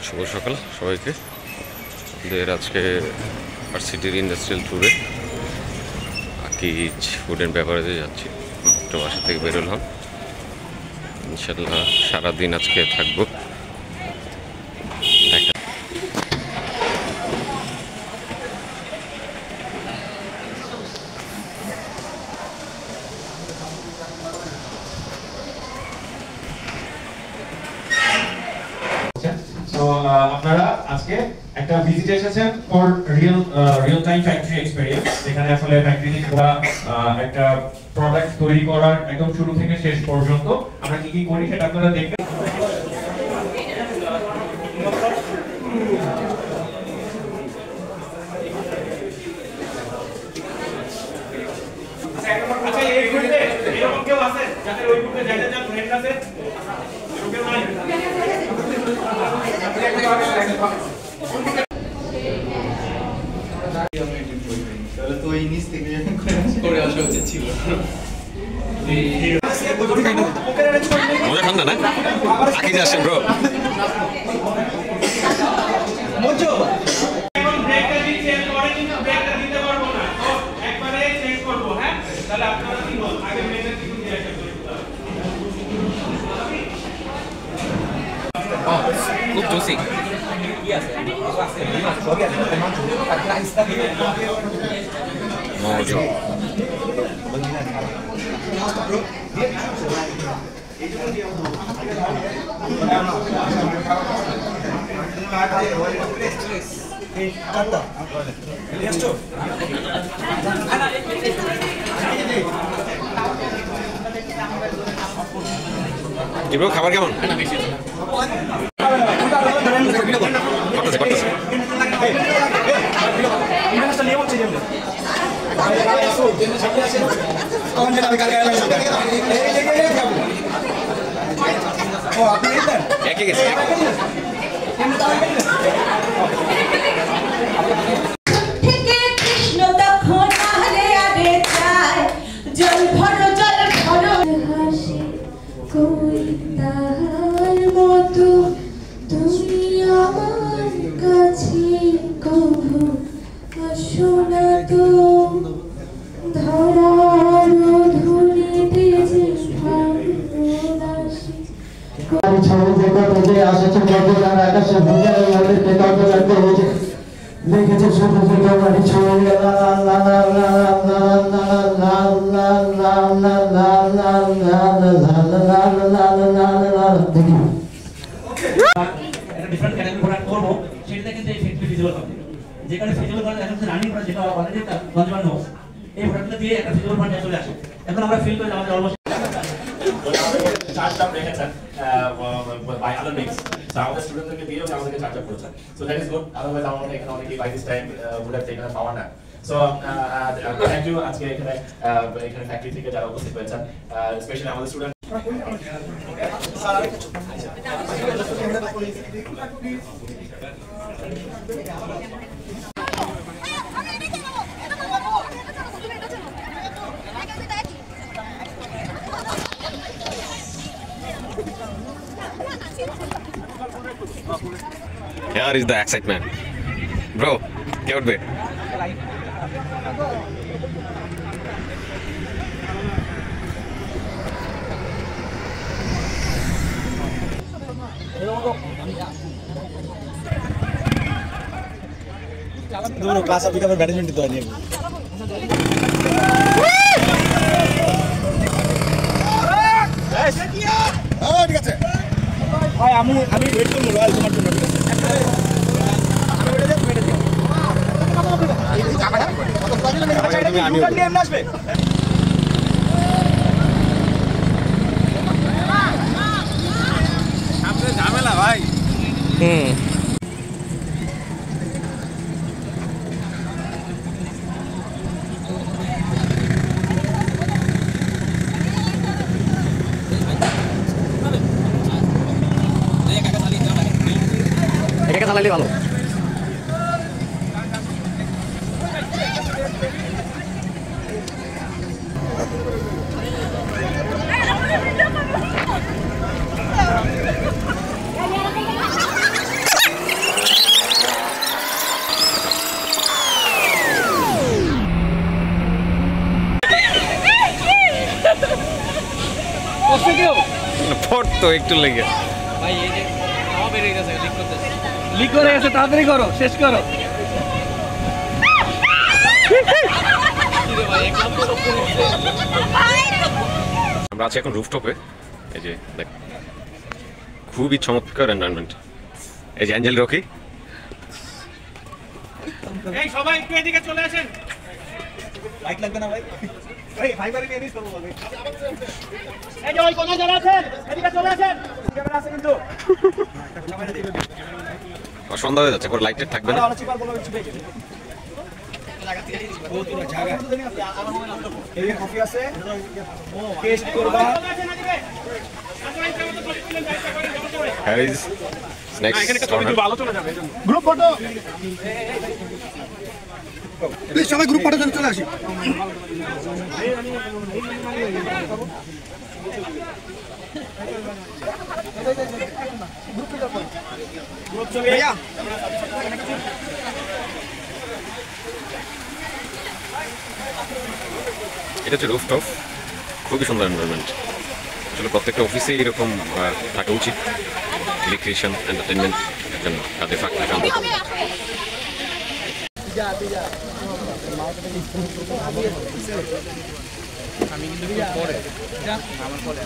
শুভ সকাল সবাইকে। আমাদের আজকে ভার্সিটির ইন্ডাস্ট্রিয়াল ট্যুরে আকিজ ফুড অ্যান্ড বেভারেজে যাচ্ছি। মাত্র বাসা থেকে বেরোলাম, ইনশাল্লাহ সারাদিন আজকে থাকবো। আপনারা আজকে একটা ভিজিট এসেছেন for real time factory experience, যেখানে আসলে ফ্যাক্টরিতে একটা প্রোডাক্ট তৈরি করার একদম শুরু থেকে শেষ পর্যন্ত আমরা কি কি করি সেটা আপনারা দেখবেন। আচ্ছা এই গ্রুপে এরকম কেউ আছে যাদের ওই গ্রুপে যাদের যার ফ্রেন্ড আছে? কেউ নাই? তো এই নিচ থেকে করে আসা উচিত ছিল। মজা ঠান্ডা না আকিজ আসেন ব্রো। খুব জোসি মজা। কি ব্রো খাবার কেমন? যেখানে ফিজিক্যাল পার্ট এখন রানিং করা যেটা অলরেডি গঞ্জবানো এই প্রোডাক্টটা দিয়ে একটা ফিজিক্যাল পার্ট চলে আসে। এখন আমরা ফিল করি আমাদের অলমোস্ট চার্জটা রেখেছেন বাই আদার মিক্স সো আমাদের স্টুডেন্টদেরকে দিয়েও আমাদেরকে চার্জ আপ করেছেন। So that is good, otherwise আমরা এখানে অনেকেই by this time would have taken power না। সো থ্যাংক ইউ আজকে এখানে ফ্যাক্টরি থেকে যারা উপস্থিত হয়েছেন, স্পেশালি আমাদের student. Here is the excitement, bro. क्या उठ बे? दोनों क्लास अभी का बैडमिंटन तो नहीं ঠিক আছে ভাই আমি ওয়েট করব রয়্যাল তোমার জন্য। ঠিক আছে আমি ঝামেলা ভাই। চালাইলে ভালো। করতো একটু লেগে। ভাই এই যে হাওয়া বেরিয়ে গেছে, লিক করতেছে। লিক করে গেছে, তাড়াতাড়ি করো, শেষ করো। আমরা আছি এখন রুফটপে। এই যে দেখ, খুবই চমৎকার এনভায়রনমেন্ট। এই যে অ্যাঞ্জেল রকি। এই সবাই একটু এদিকে চলে আসেন। লাইট লাগবে না ভাই? ভাই ফাইবারে নিয়ে নিস তো ভাই। এই যে ওই কোন যারা আছেন এদিকে চলে আসেন, ক্যামেরা আছে কিন্তু। সন্ধ্যা হয়ে যাচ্ছে, পরে লাইটের থাকবে না। এই কফি আছে, টেস্ট করবা। Here is snacks corner. Group photo please, সবাই গ্রুপ ফটো চলে আসি। ভাইয়া এটা হচ্ছে রুফটপ, খুবই সুন্দর এনভায়রনমেন্ট। আসলে প্রত্যেকটা অফিসে এরকম থাকা উচিত, রিক্রিয়েশন এন্টারটেনমেন্ট একজন কাজে থাকতে অন্তত। আমি কিন্তু পরে আমার পরে